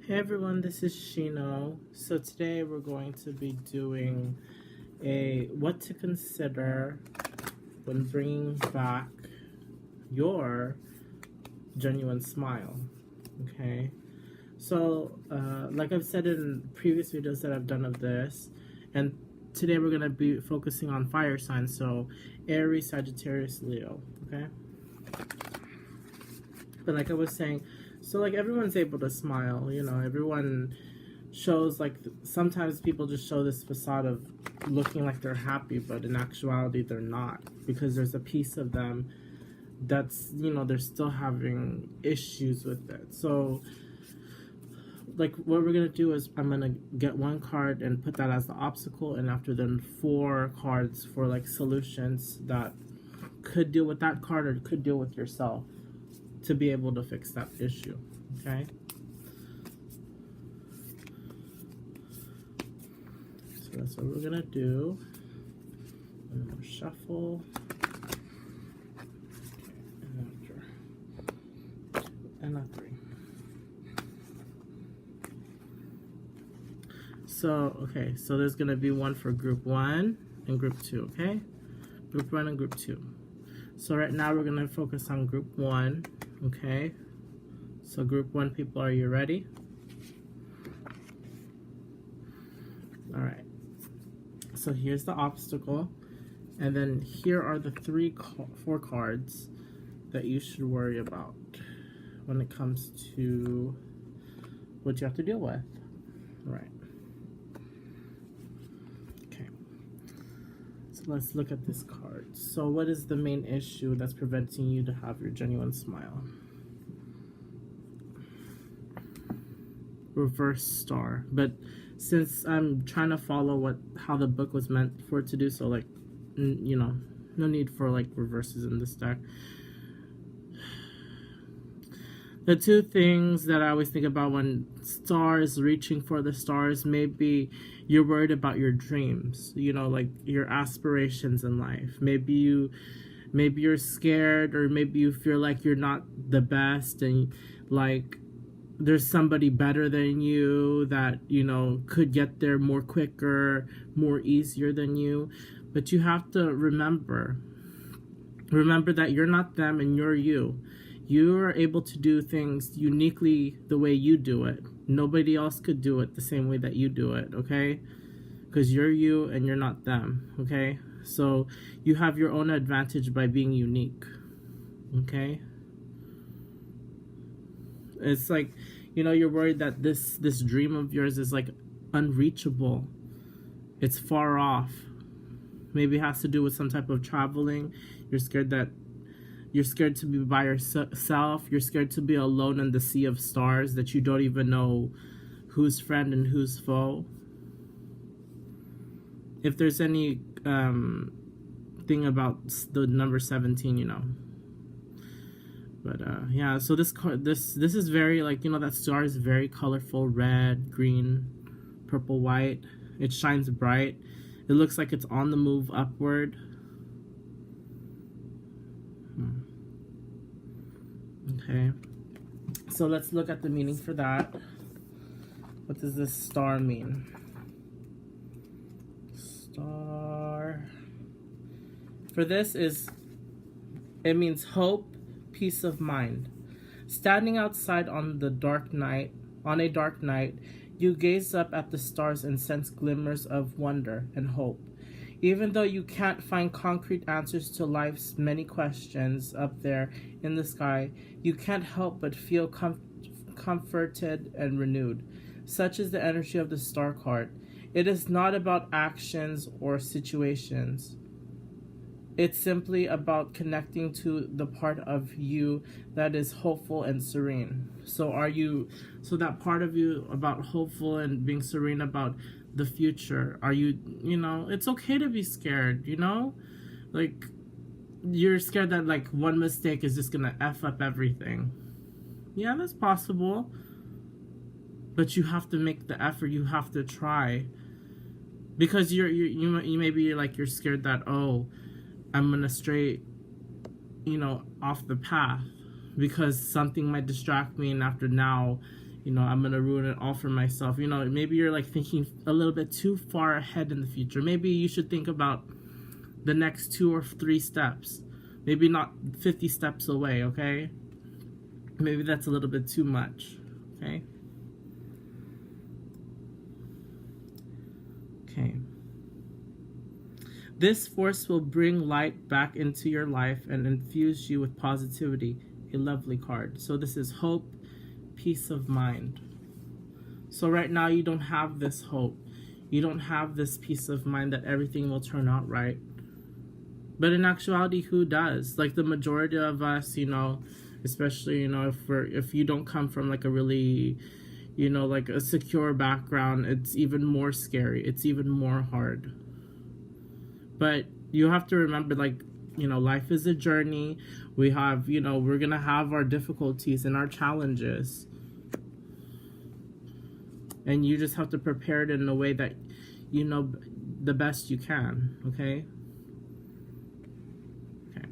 Hey everyone, this is Shino. So today we're going to be doing a what to consider when bringing back your genuine smile. Okay, so like I've said in previous videos that I've done of this, and today we're going to be focusing on fire signs, so Aries, Sagittarius, Leo. Okay, but like I was saying, so like everyone's able to smile, everyone shows, like, sometimes people just show this facade of looking like they're happy, but in actuality they're not, because there's a piece of them that's, they're still having issues with it. So like what we're gonna do is I'm gonna get one card and put that as the obstacle, and after then 4 cards for like solutions that could deal with that card or could deal with yourself to be able to fix that issue. Okay, so that's what we're gonna do. I'm gonna shuffle, and a 3. So okay, so there's gonna be one for group 1 and group 2. Okay, group 1 and group 2. So right now we're gonna focus on group 1. Okay, so group 1 people, are you ready? All right, so here's the obstacle, and then here are the 4 cards that you should worry about when it comes to what you have to deal with. All right, okay, so let's look at this card. So what is the main issue that's preventing you to have your genuine smile? Reverse star. But since I'm trying to follow how the book was meant for it to do, so like, no need for like reverses in this deck. The 2 things that I always think about when stars, reaching for the stars, maybe you're worried about your dreams, like your aspirations in life. Maybe you're scared, or maybe you feel like you're not the best, and like there's somebody better than you that, could get there more quicker, more easier than you. But you have to remember that you're not them and you're you. You are able to do things uniquely the way you do it. Nobody else could do it the same way that you do it, okay? Because you're you and you're not them, okay? So you have your own advantage by being unique, okay? It's like, you're worried that this dream of yours is like unreachable. It's far off. Maybe it has to do with some type of traveling. You're scared to be by yourself. You're scared to be alone in the sea of stars that you don't even know who's friend and who's foe. If there's any thing about the number 17, But yeah, so this is very, like, that star is very colorful: red, green, purple, white. It shines bright. It looks like it's on the move upward. Okay, so let's look at the meaning for that. What does this star mean? Star for this it means hope, peace of mind. Standing outside on a dark night, you gaze up at the stars and sense glimmers of wonder and hope. Even though you can't find concrete answers to life's many questions up there in the sky, you can't help but feel comforted and renewed. Such is the energy of the star card. It is not about actions or situations. It's simply about connecting to the part of you that is hopeful and serene. So that part of you about hopeful and being serene about the future, are you, it's okay to be scared, like you're scared that like one mistake is just gonna F up everything. Yeah, that's possible. But you have to make the effort, you have to try. Because you maybe you're scared that, oh, I'm gonna stray, off the path, because something might distract me, and after now, You know, I'm gonna ruin it all for myself. You know, maybe you're like thinking a little bit too far ahead in the future. Maybe you should think about the next 2 or 3 steps. Maybe not 50 steps away, okay? Maybe that's a little bit too much, okay? Okay. This force will bring light back into your life and infuse you with positivity. A lovely card. So this is hope, peace of mind. So right now you don't have this hope. You don't have this peace of mind that everything will turn out right. But in actuality, who does? Like the majority of us, you know, especially, you know, if you don't come from like a really, you know, like a secure background, it's even more scary. It's even more hard. But you have to remember, like, you know, life is a journey. We have, you know, we're gonna have our difficulties and our challenges. And you just have to prepare it in a way that, you know, the best you can, okay? Okay.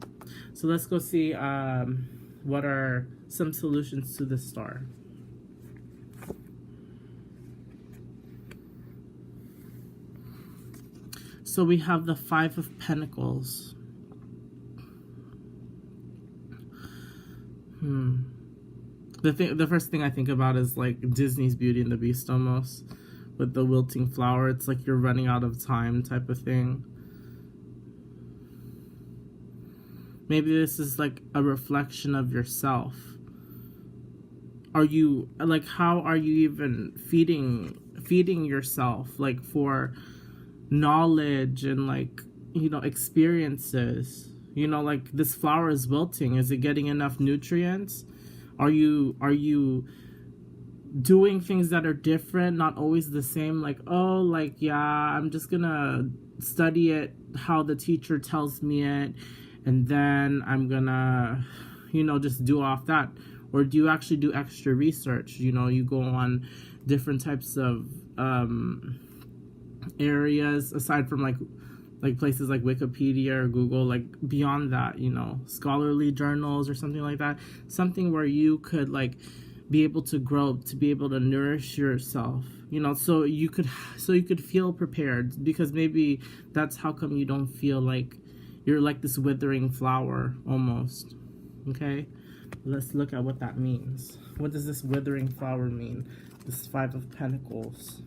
So let's go see what are some solutions to the star. So we have the 5 of Pentacles. The first thing I think about is like Disney's Beauty and the Beast almost, with the wilting flower. It's like you're running out of time type of thing. Maybe this is like a reflection of yourself. Are you, like, how are you even feeding yourself, like, for knowledge and, like, you know, experiences? You know, like, this flower is wilting. Is it getting enough nutrients? Are you doing things that are different, not always the same? Like, oh, like, yeah, I'm just gonna study it how the teacher tells me it, and then I'm gonna, you know, just do off that. Or do you actually do extra research? You know, you go on different types of areas aside from like places like Wikipedia or Google, like beyond that, you know, scholarly journals or something like that. Something where you could like be able to grow, to be able to nourish yourself, you know, so you could feel prepared, because maybe that's how come you don't feel like you're like this withering flower almost. Okay, let's look at what that means. What does this withering flower mean? This 5 of Pentacles.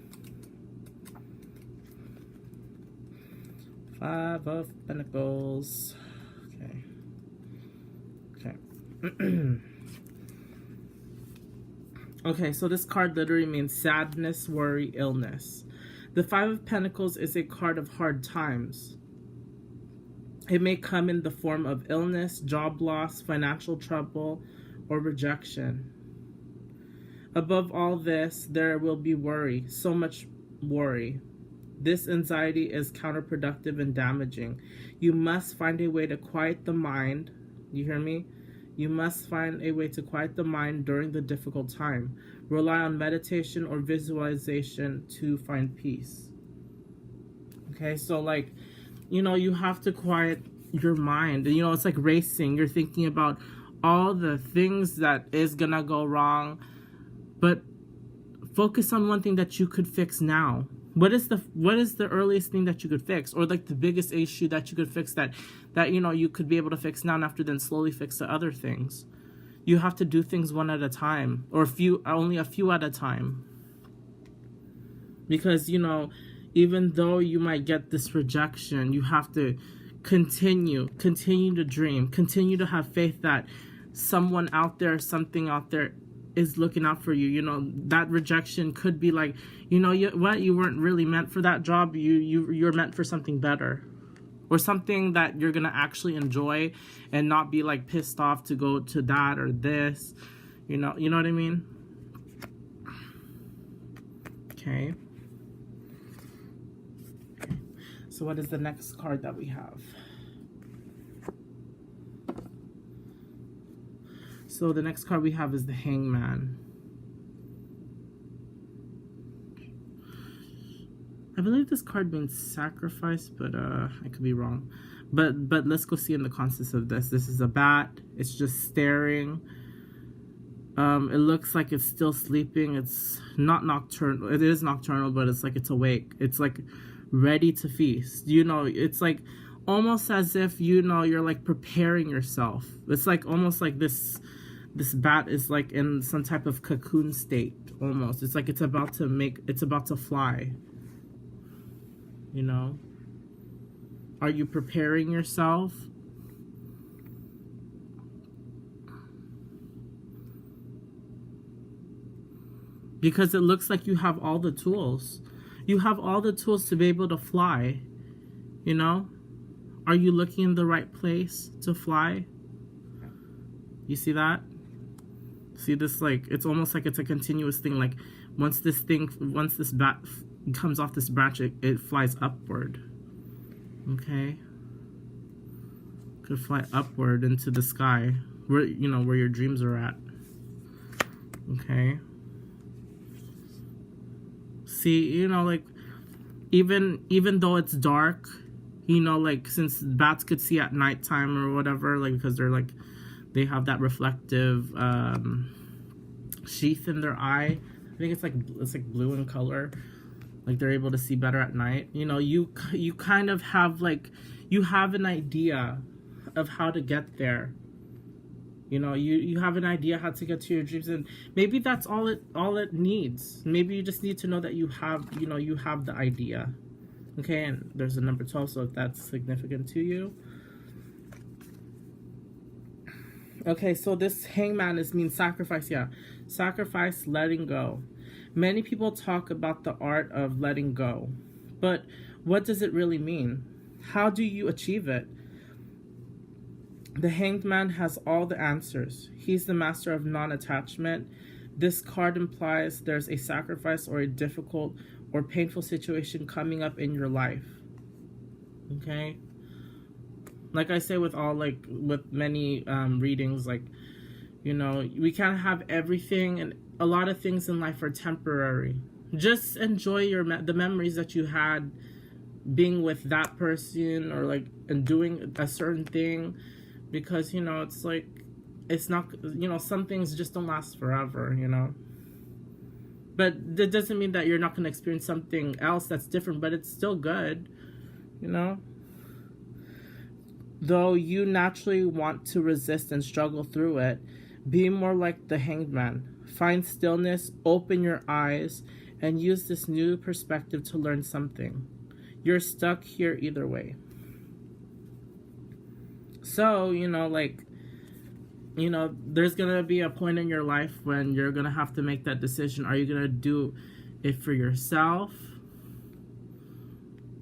5 of Pentacles. Okay. Okay, so this card literally means sadness, worry, illness. The 5 of Pentacles is a card of hard times. It may come in the form of illness, job loss, financial trouble, or rejection. Above all this, there will be worry, so much worry. This anxiety is counterproductive and damaging. You must find a way to quiet the mind. You hear me? You must find a way to quiet the mind during the difficult time. Rely on meditation or visualization to find peace. Okay, so like, you know, you have to quiet your mind. You know, it's like racing. You're thinking about all the things that is gonna go wrong, but focus on one thing that you could fix now. What is the earliest thing that you could fix, or like the biggest issue that you could fix that you know you could be able to fix now, and after then slowly fix the other things? You have to do things one at a time, or only a few at a time. Because, you know, even though you might get this rejection, you have to continue to dream, continue to have faith that someone out there, something out there is looking out for you. You know, that rejection could be like, you know, you weren't really meant for that job. You're meant for something better, or something that you're gonna actually enjoy, and not be like pissed off to go to that or this. You know what I mean? Okay. So what is the next card that we have? So the next card we have is the Hangman. I believe this card means sacrifice, but I could be wrong. But let's go see in the context of this. This is a bat. It's just staring. It looks like it's still sleeping. It's not nocturnal. It is nocturnal, but it's like it's awake. It's like ready to feast. You know, it's like almost as if, you know, you're like preparing yourself. It's like almost like this bat is like in some type of cocoon state almost. It's like it's about to fly. You know? Are you preparing yourself? Because it looks like you have all the tools. You have all the tools to be able to fly. You know? Are you looking in the right place to fly? You see that? See this, like, it's almost like it's a continuous thing. Like, once this bat comes off this branch, it flies upward. Okay? Could fly upward into the sky. Where, you know, where your dreams are at. Okay? See, you know, like, even though it's dark, you know, like, since bats could see at nighttime or whatever, like, because they're like, they have that reflective sheath in their eye. I think it's like blue in color. Like, they're able to see better at night. You know, you kind of have, like, you have an idea of how to get there. You know, you have an idea how to get to your dreams, and maybe that's all it needs. Maybe you just need to know that you have the idea. Okay, and there's a number 12, so if that's significant to you. Okay, so this hangman means sacrifice, yeah. Sacrifice, letting go. Many people talk about the art of letting go, but what does it really mean? How do you achieve it? The hanged man has all the answers. He's the master of non-attachment. This card implies there's a sacrifice or a difficult or painful situation coming up in your life. Okay? Like I say with many readings, like, you know, we can't have everything, and a lot of things in life are temporary. Just enjoy the memories that you had being with that person, or like, and doing a certain thing. Because, you know, it's like, it's not, you know, some things just don't last forever, you know. But that doesn't mean that you're not going to experience something else that's different, but it's still good, you know. Though you naturally want to resist and struggle through it, be more like the hanged man. Find stillness, open your eyes, and use this new perspective to learn something. You're stuck here either way. So, you know, like, you know, there's going to be a point in your life when you're going to have to make that decision. Are you going to do it for yourself?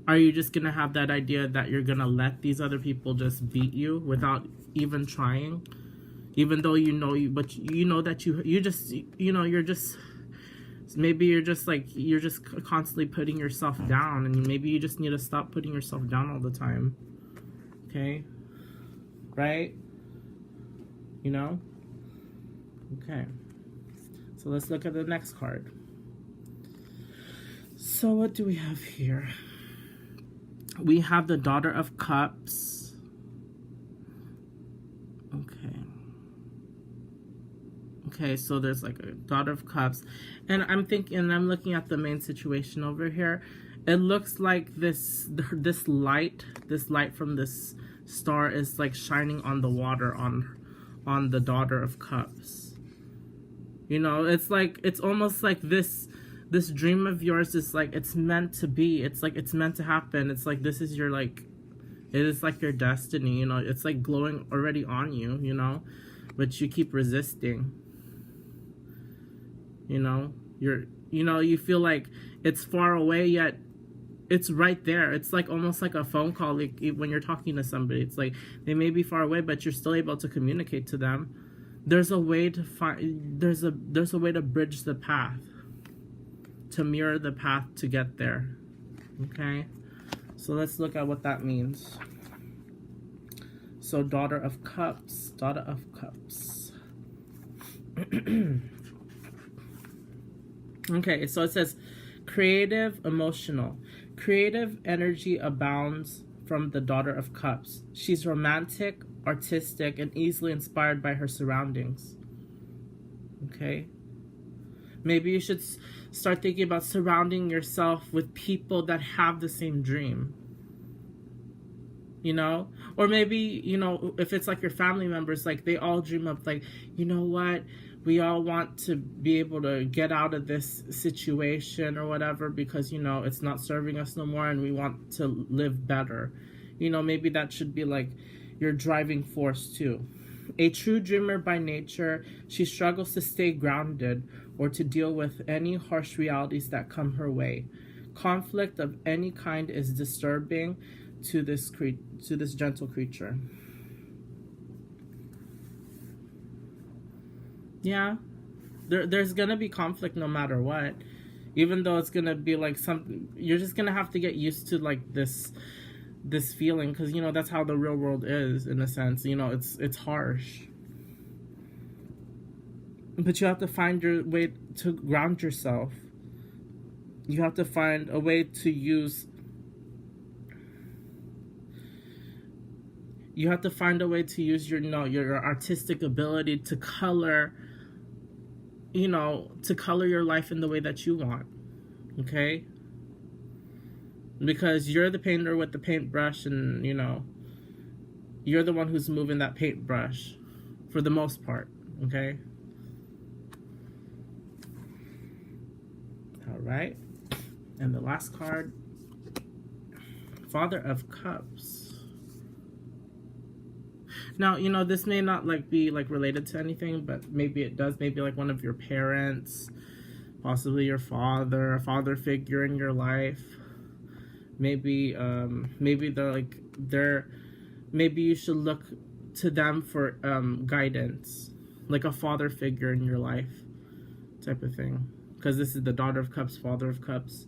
Are you just going to have that idea that you're going to let these other people just beat you without even trying? Even though you know but you know that you just, you know, you're just, maybe you're just like, you're just constantly putting yourself down, and maybe you just need to stop putting yourself down all the time. Okay? Right? You know? Okay. So let's look at the next card. So what do we have here? We have the Daughter of Cups. Okay. Okay, so there's like a Daughter of Cups. And I'm looking at the main situation over here. It looks like this light from this star is like shining on the water on the Daughter of Cups. You know, it's like, it's almost like this dream of yours is like, it's meant to be. It's like, it's meant to happen. It's like, this is your, like, it is like your destiny, you know. It's like glowing already on you, you know, but you keep resisting. You know, you feel like it's far away, yet it's right there. It's like almost like a phone call, like when you're talking to somebody. It's like they may be far away, but you're still able to communicate to them. There's a way to find, there's a way to bridge the path, to mirror the path to get there. Okay? So let's look at what that means. So Daughter of Cups, Daughter of Cups. Okay, so it says creative, emotional. Creative energy abounds from the Daughter of Cups. She's romantic, artistic, and easily inspired by her surroundings. Okay? Maybe you should start thinking about surrounding yourself with people that have the same dream. You know? Or maybe, you know, if it's like your family members, like they all dream of like, you know what? We all want to be able to get out of this situation or whatever because, you know, it's not serving us no more and we want to live better. You know, maybe that should be like your driving force too. A true dreamer by nature, she struggles to stay grounded or to deal with any harsh realities that come her way. Conflict of any kind is disturbing to this gentle creature. Yeah, there's gonna be conflict no matter what, even though it's gonna be like something you're just gonna have to get used to, like this feeling, because you know that's how the real world is in a sense. You know, it's harsh, but you have to find your way to ground yourself. You have to find a way to use your your artistic ability to color, you know, to color your life in the way that you want. Okay? Because you're the painter with the paintbrush, and you know, you're the one who's moving that paintbrush for the most part. Okay? Alright. And the last card, Father of Cups. Now, you know, this may not like be like related to anything, but maybe it does. Maybe like one of your parents, possibly your father, a father figure in your life. Maybe maybe you should look to them for guidance, like a father figure in your life type of thing. Because this is the Daughter of Cups, Father of Cups,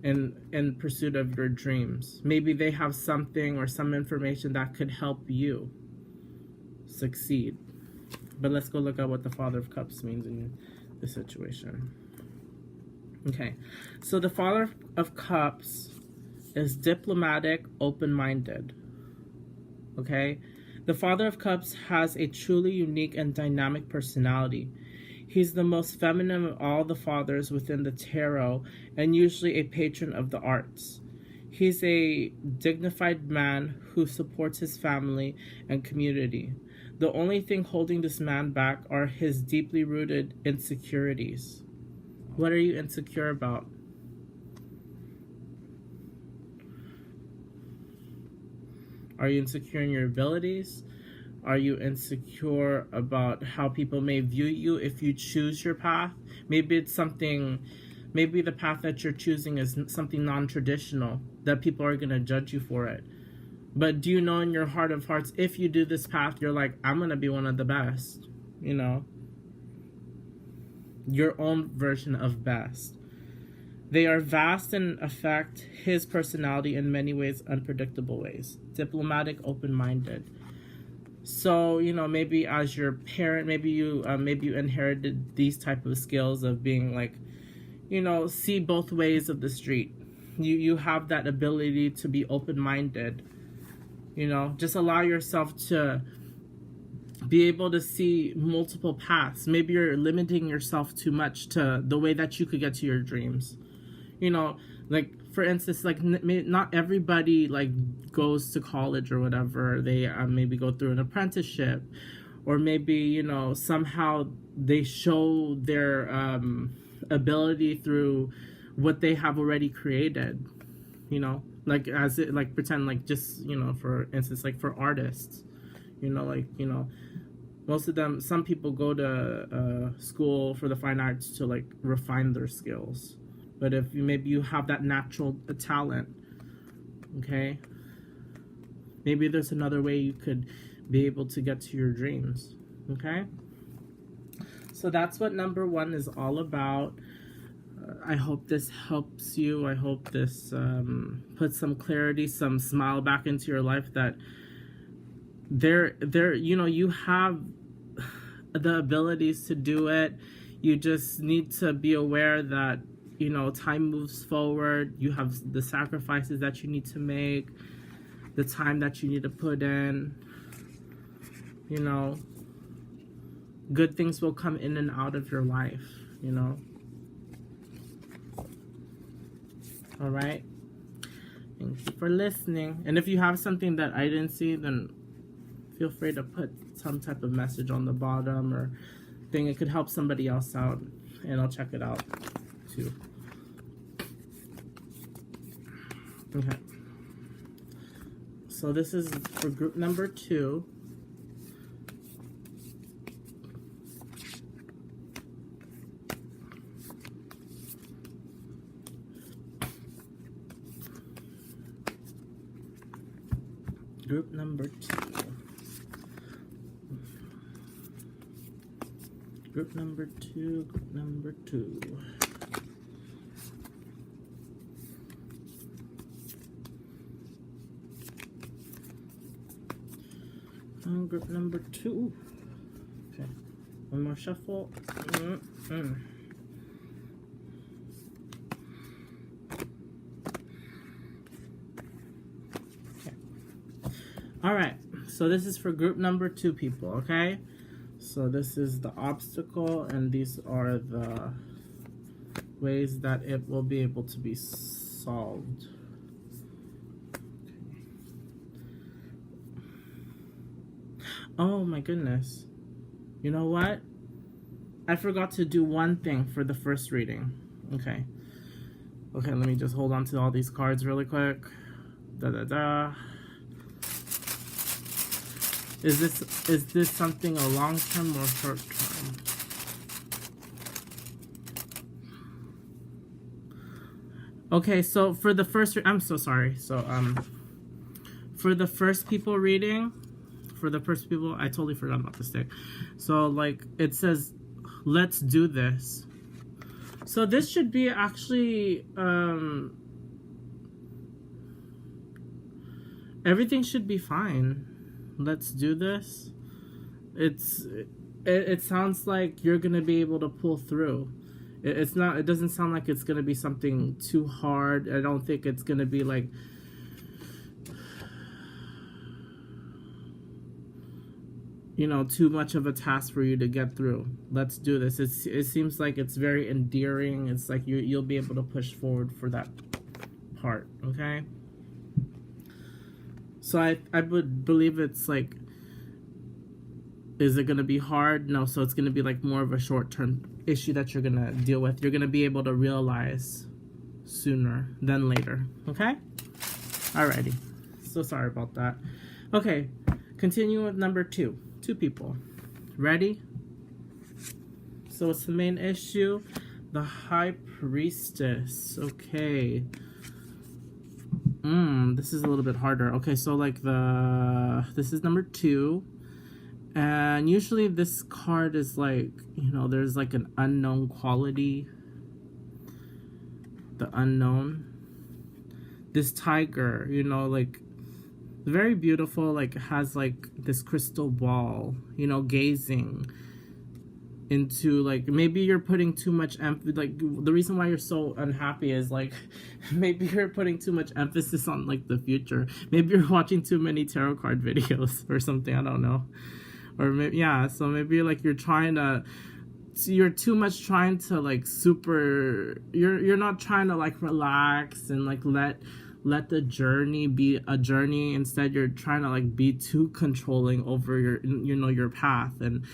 in pursuit of your dreams. Maybe they have something or some information that could help you succeed. But let's go look at what the Father of Cups means in this situation. Okay, so the Father of Cups is diplomatic, open-minded. Okay, the Father of Cups has a truly unique and dynamic personality. He's the most feminine of all the fathers within the tarot and usually a patron of the arts. He's a dignified man who supports his family and community. The only thing holding this man back are his deeply rooted insecurities. What are you insecure about? Are you insecure in your abilities? Are you insecure about how people may view you if you choose your path? Maybe it's something, maybe the path that you're choosing is something non-traditional, that people are going to judge you for it. But do you know in your heart of hearts, if you do this path, you're like, I'm going to be one of the best, you know? Your own version of best. They are vast and affect his personality in many ways, unpredictable ways. Diplomatic, open-minded. So, you know, maybe as your parent, maybe you inherited these type of skills of being like, you know, see both ways of the street. You have that ability to be open-minded. You know, just allow yourself to be able to see multiple paths. Maybe you're limiting yourself too much to the way that you could get to your dreams. You know, like for instance, like not everybody like goes to college or whatever. They maybe go through an apprenticeship, or maybe, you know, somehow they show their ability through what they have already created. You know, like as it like pretend like just, you know, for instance, like for artists, you know, like, you know, most of them, some people go to school for the fine arts to like refine their skills. But if maybe you have that natural talent, okay, maybe there's another way you could be able to get to your dreams, okay? So that's what number 1 is all about. I hope this helps you. I hope this puts some clarity, some smile back into your life, that you know, you have the abilities to do it. You just need to be aware that, you know, time moves forward. You have the sacrifices that you need to make, the time that you need to put in, you know. Good things will come in and out of your life, you know. All right. Thank you for listening. And if you have something that I didn't see, then feel free to put some type of message on the bottom or thing. It could help somebody else out, and I'll check it out too. Okay. So this is for group number 2. Group number 2. Group number 2. Group number 2. Group number 2. Okay. One more shuffle. Okay. All right. So this is for group number 2 people, okay? So this is the obstacle, and these are the ways that it will be able to be solved. Oh my goodness. You know what? I forgot to do one thing for the first reading. Okay. Okay, let me just hold on to all these cards really quick. Is this something a long term or short term? Okay, so for the first I'm so sorry. So for the first people reading, I totally forgot about this thing. So like it says, let's do this. So this should be actually everything should be fine. Let's do this. It sounds like you're gonna be able to pull through. It doesn't sound like it's gonna be something too hard. I don't think it's gonna be like too much of a task for you to get through. Let's do this. It seems like it's very endearing. It's like you'll be able to push forward for that part, okay? So I would believe it's like, is it going to be hard? No, so it's going to be like more of a short-term issue that you're going to deal with. You're going to be able to realize sooner than later, okay? Alrighty. So sorry about that. Okay, continue with number 2. 2 people. Ready? So it's the main issue. The High Priestess. Okay. This is a little bit harder. Okay, so like this is number 2. And usually this card is like, there's like an unknown quality. The unknown. This tiger, like very beautiful, like has like this crystal ball, gazing into, like, maybe you're putting too much like the reason why you're so unhappy is like maybe you're putting too much emphasis on like the future. Maybe you're watching too many tarot card videos or something, I don't know. Or maybe, yeah, so maybe like you're too much trying to like you're not trying to like relax and like let the journey be a journey. Instead you're trying to like be too controlling over your path, and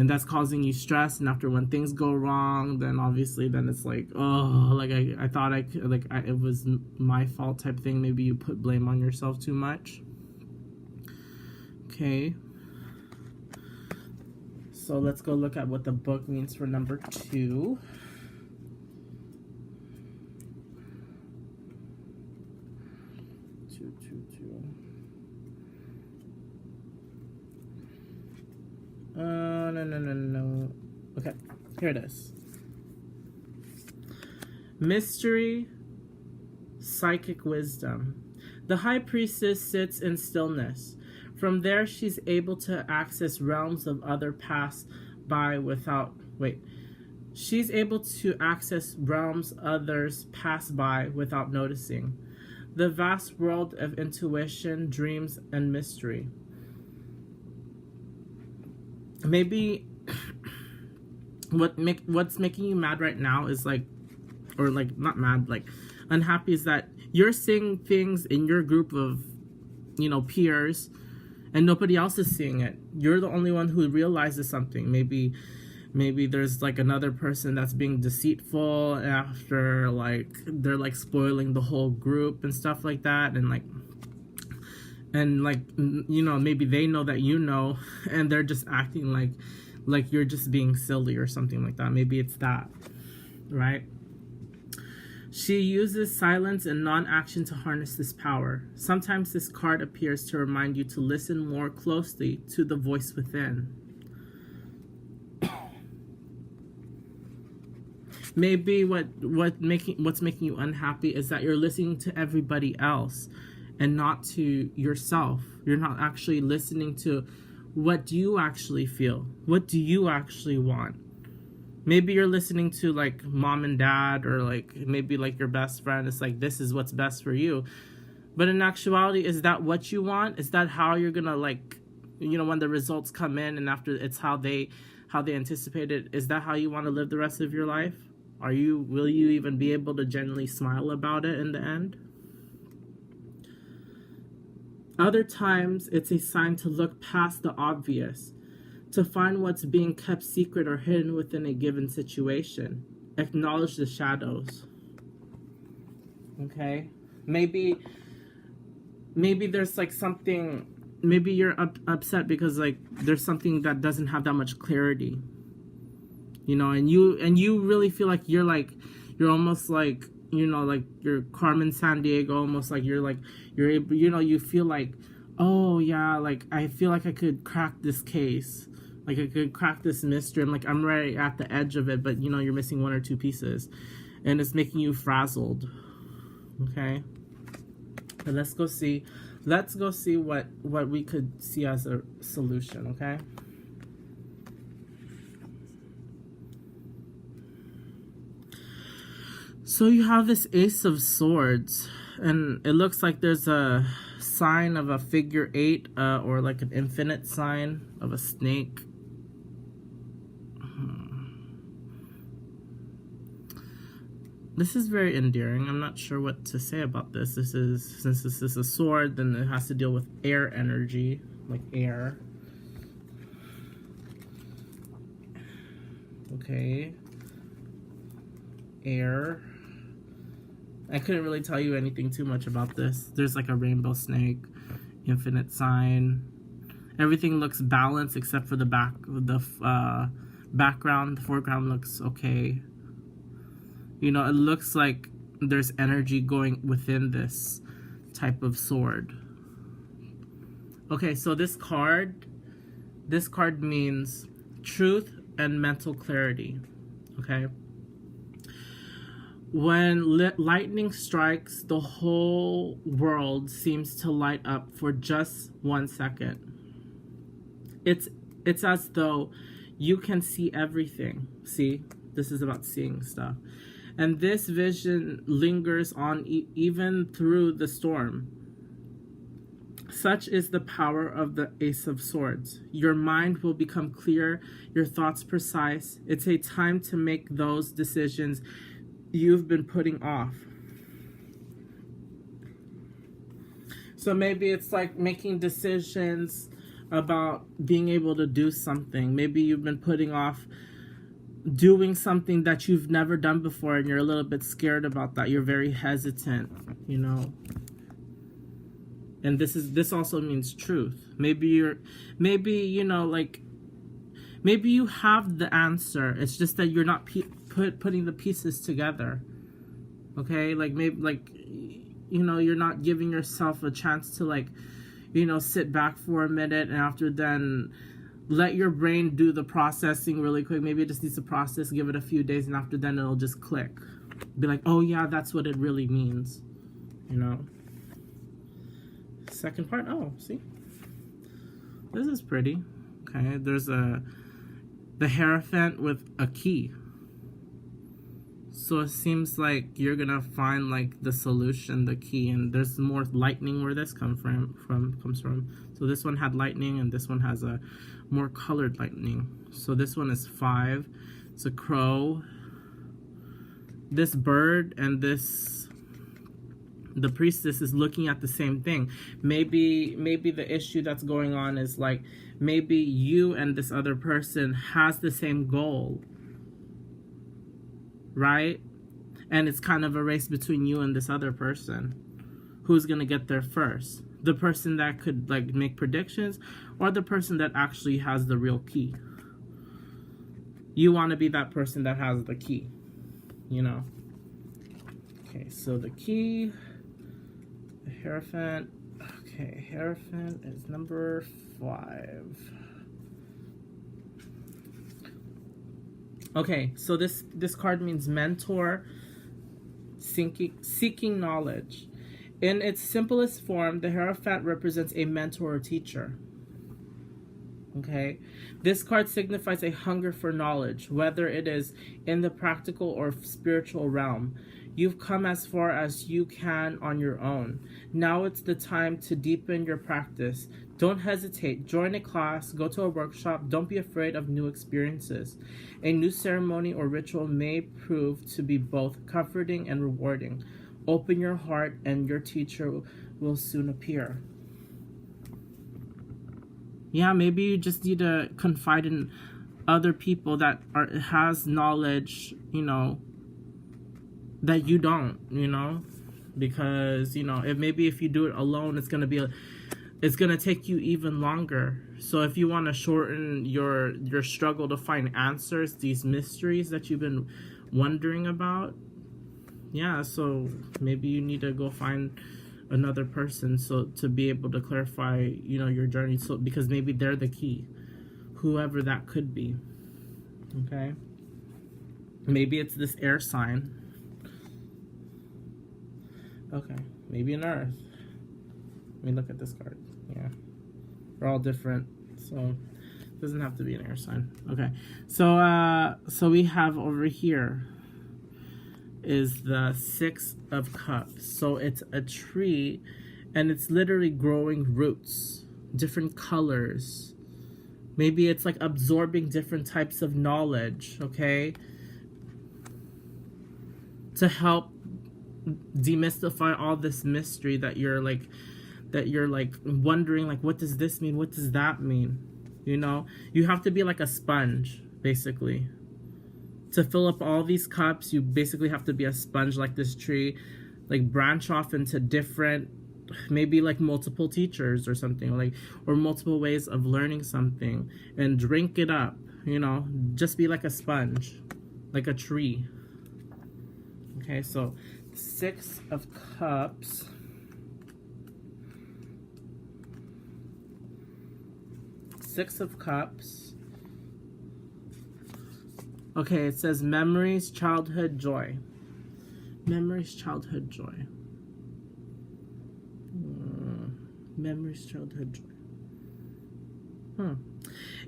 that's causing you stress. And after when things go wrong, then obviously then it's like, oh, like I thought it was my fault type thing. Maybe you put blame on yourself too much. Okay, so let's go look at what the book means for number 2. No. Okay, here it is. Mystery, psychic wisdom. The High Priestess sits in stillness. From there, she's able to access realms of other pass by without... She's able to access realms others pass by without noticing. The vast world of intuition, dreams, and mystery. Maybe what's making you mad right now is like, or like not mad, like unhappy, is that you're seeing things in your group of, you know, peers, and nobody else is seeing it. You're the only one who realizes something. Maybe there's like another person that's being deceitful after, like they're like spoiling the whole group and stuff like that, and like, you know, maybe they know that, you know, and they're just acting like you're just being silly or something like that. Maybe it's that, right? She uses silence and non-action to harness this power. Sometimes this card appears to remind you to listen more closely to the voice within. Maybe what's making you unhappy is that you're listening to everybody else and not to yourself. You're not actually listening to what do you actually feel? What do you actually want? Maybe you're listening to like mom and dad, or like maybe like your best friend. It's like, this is what's best for you. But in actuality, is that what you want? Is that how you're gonna, like, you know, when the results come in and after it's how they anticipated, is that how you want to live the rest of your life? Will you even be able to genuinely smile about it in the end? Other times, it's a sign to look past the obvious, to find what's being kept secret or hidden within a given situation. Acknowledge the shadows. Okay? Maybe there's like something, maybe you're upset because like there's something that doesn't have that much clarity. You know, and you really feel like you're almost like, you know, like you're Carmen Sandiego, almost like you're able, you know, you feel like, oh yeah, like I feel like I could crack this case. Like I could crack this mystery. I'm right at the edge of it, but you know, you're missing one or two pieces. And it's making you frazzled. Okay? But let's go see what we could see as a solution, okay? So you have this Ace of Swords, and it looks like there's a sign of a figure 8, or like an infinite sign of a snake. This is very endearing. I'm not sure what to say about this. Since this is a sword, then it has to deal with air energy, like air. Okay. Air. I couldn't really tell you anything too much about this. There's like a rainbow snake, infinite sign. Everything looks balanced except for the background. The foreground looks okay. You know, it looks like there's energy going within this type of sword. Okay, so this card means truth and mental clarity. Okay? When lightning strikes, the whole world seems to light up for just 1 second. It's as though you can see everything. See? This is about seeing stuff. And this vision lingers on even through the storm. Such is the power of the Ace of Swords. Your mind will become clear, your thoughts precise. It's a time to make those decisions you've been putting off. So maybe it's like making decisions about being able to do something. Maybe you've been putting off doing something that you've never done before, and you're a little bit scared about that. You're very hesitant, you know. And this also means truth. Maybe you know, like, maybe you have the answer. It's just that you're not putting the pieces together. Okay? Like, maybe, like, you know, you're not giving yourself a chance to, like, you know, sit back for a minute, and after then let your brain do the processing really quick. Maybe it just needs to process, give it a few days, and after then it'll just click. Be like, oh yeah, that's what it really means. You know? Second part, oh, see? This is pretty. Okay, there's the Hierophant with a key. So it seems like you're gonna find like the solution, the key, and there's more lightning where this comes from. So this one had lightning, and this one has a more colored lightning. So this one is 5. It's a crow. This bird and the priestess is looking at the same thing. Maybe the issue that's going on is like, maybe you and this other person has the same goal, right? And it's kind of a race between you and this other person. Who's gonna get there first? The person that could like make predictions, or the person that actually has the real key? You want to be that person that has the key, you know? Okay, so the key, the Hierophant. Okay, Hierophant is number 5. Okay, so this card means mentor, seeking knowledge. In its simplest form, the Hierophant represents a mentor or teacher. Okay, this card signifies a hunger for knowledge, whether it is in the practical or spiritual realm. You've come as far as you can on your own. Now it's the time to deepen your practice. Don't hesitate. Join a class, go to a workshop. Don't be afraid of new experiences. A new ceremony or ritual may prove to be both comforting and rewarding. Open your heart and your teacher will soon appear. Yeah, maybe you just need to confide in other people that has knowledge, you know, that you don't, you know, because, you know, if you do it alone, it's gonna take you even longer. So if you want to shorten your struggle to find answers, these mysteries that you've been wondering about, yeah, so maybe you need to go find another person so to be able to clarify, you know, your journey, so because maybe they're the key, whoever that could be. Okay, maybe it's this air sign. Okay, maybe an earth. Let me look at this card. Yeah, they're all different, so it doesn't have to be an air sign. Okay, so we have over here is the 6 of Cups. So it's a tree, and it's literally growing roots, different colors. Maybe it's like absorbing different types of knowledge, okay, to help demystify all this mystery that you're like wondering, like, what does this mean, what does that mean? You know, you have to be like a sponge, basically. To fill up all these cups, you basically have to be a sponge like this tree, like branch off into different, maybe like multiple teachers or something, like, or multiple ways of learning something, and drink it up, you know, just be like a sponge, like a tree. Okay, so 6 of Cups. Six of Cups. Okay, it says memories, childhood, joy. Memories, childhood, joy. Memories, childhood, joy.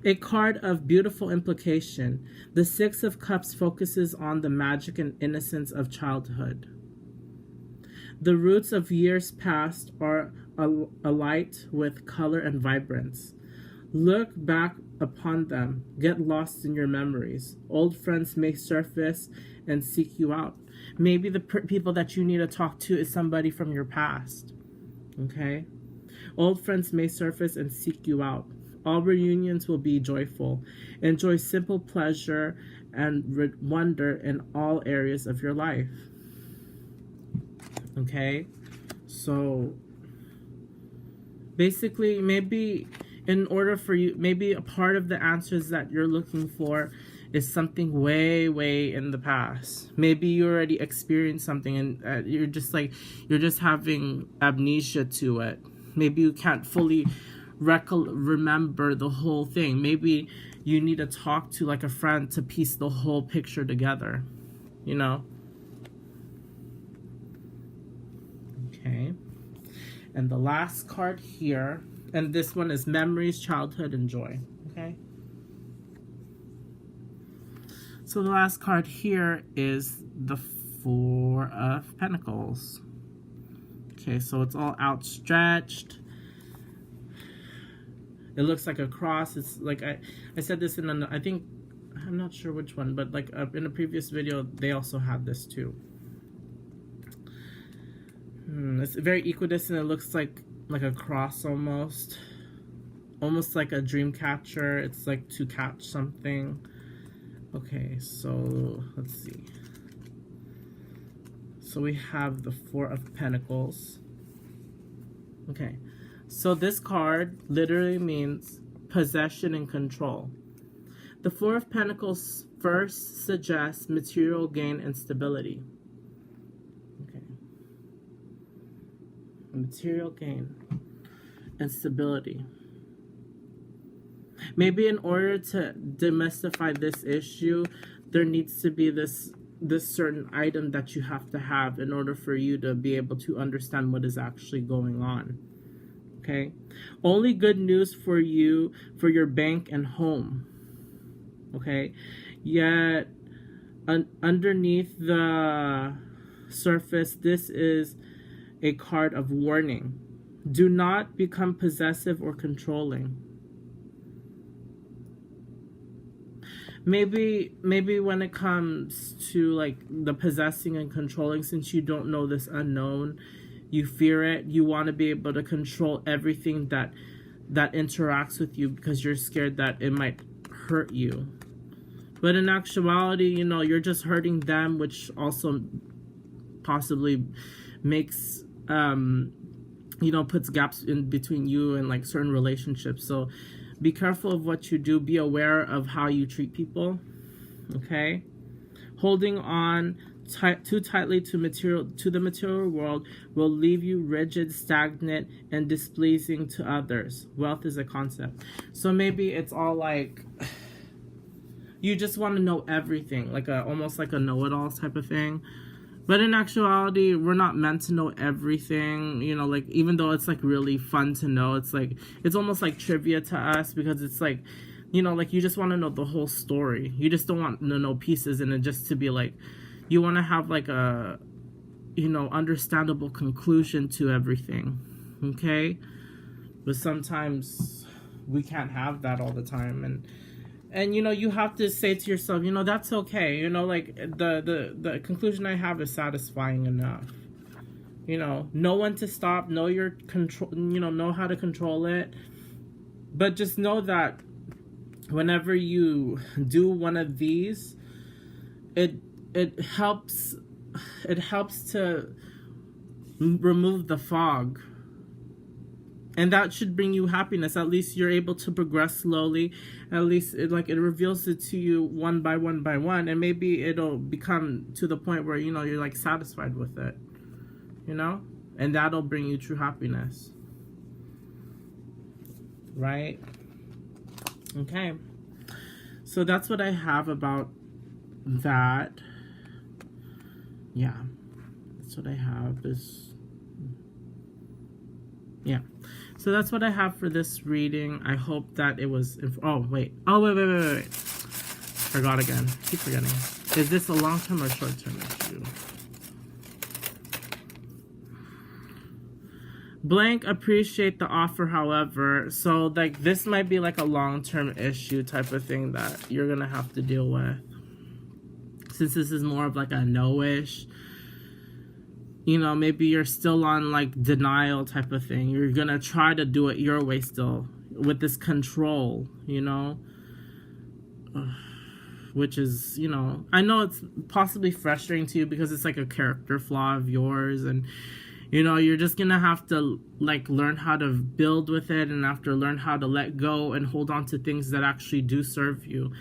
A card of beautiful implication. The 6 of Cups focuses on the magic and innocence of childhood. The roots of years past are alight with color and vibrance. Look back upon them. Get lost in your memories. Old friends may surface and seek you out. Maybe the people that you need to talk to is somebody from your past. Okay? Old friends may surface and seek you out. All reunions will be joyful. Enjoy simple pleasure and wonder in all areas of your life. Okay? So, basically, maybe in order for you, maybe a part of the answers that you're looking for is something way, way in the past. Maybe you already experienced something and you're just having amnesia to it. Maybe you can't fully remember the whole thing. Maybe you need to talk to like a friend to piece the whole picture together, you know? Okay. And the last card here, and this one is memories, childhood, and joy. Okay. So the last card here is the 4 of Pentacles. Okay, so it's all outstretched. It looks like a cross. It's like I said this in I think I'm not sure which one, but like in a previous video, they also had this too. It's very equidistant. It looks like a cross almost like a dream catcher. It's like to catch something. Okay, so let's see. So we have the Four of Pentacles. Okay, so this card literally means possession and control. The Four of Pentacles first suggests material gain and stability. Okay. Material gain and stability. Maybe in order to demystify this issue, there needs to be this certain item that you have to have in order for you to be able to understand what is actually going on. Okay? Only good news for you, for your bank and home. Okay? Yet, underneath the surface, this is a card of warning. Do not become possessive or controlling. Maybe when it comes to like the possessing and controlling, since you don't know this unknown, you fear it, you want to be able to control everything that interacts with you because you're scared that it might hurt you. But in actuality, you know, you're just hurting them, which also possibly makes you know, puts gaps in between you and like certain relationships. So be careful of what you do. Be aware of how you treat people. Okay? Holding on too tightly to the material world will leave you rigid, stagnant, and displeasing to others. Wealth is a concept. So maybe it's all like you just want to know everything, like almost like a know-it-all type of thing. But in actuality, we're not meant to know everything, you know, like, even though it's, like, really fun to know, it's, like, it's almost like trivia to us, because it's, like, you know, like, you just want to know the whole story. You just don't want to know pieces in it just to be, like, you want to have, like, a, you know, understandable conclusion to everything, okay? But sometimes we can't have that all the time, and you know, you have to say to yourself, you know, that's okay. You know, like the conclusion I have is satisfying enough. You know when to stop, know your control, you know how to control it. But just know that whenever you do one of these, it helps to remove the fog. And that should bring you happiness. At least you're able to progress slowly. At least it reveals it to you one by one by one. And maybe it'll become to the point where, you know, you're like satisfied with it. You know? And that'll bring you true happiness. Right? Okay. So that's what I have about that. Yeah. That's what I have is... yeah. So that's what I have for this reading. I hope that it was... wait. Forgot again. Keep forgetting. Is this a long-term or short-term issue? Blank, appreciate the offer, however. So, like, this might be like a long-term issue type of thing that you're going to have to deal with. Since this is more of like a no-ish. You know, maybe you're still on, like, denial type of thing. You're going to try to do it your way still. With this control, you know. Which is, you know... I know it's possibly frustrating to you because it's, like, a character flaw of yours. And, you know, you're just going to have to, like, learn how to build with it. And have to learn how to let go and hold on to things that actually do serve you.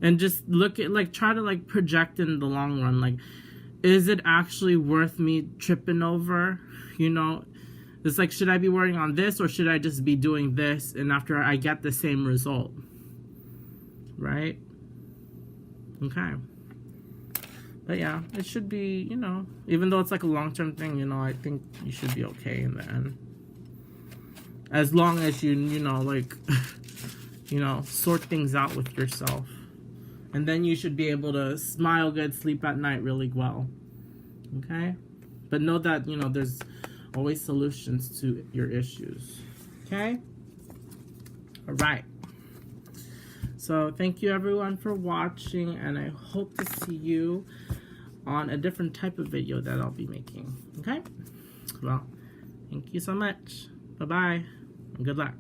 And just look at, like, try to, like, project in the long run. Like... is it actually worth me tripping over? You know, it's like, should I be worrying on this or should I just be doing this and after I get the same result? Right? Okay. But yeah, it should be, you know, even though it's like a long-term thing, you know, I think you should be okay in the end. As long as you know, like, you know, sort things out with yourself. And then you should be able to smile good, sleep at night really well. Okay? But know that, you know, there's always solutions to your issues. Okay? Alright. So thank you everyone for watching, and I hope to see you on a different type of video that I'll be making. Okay? Well, thank you so much. Bye-bye, and good luck.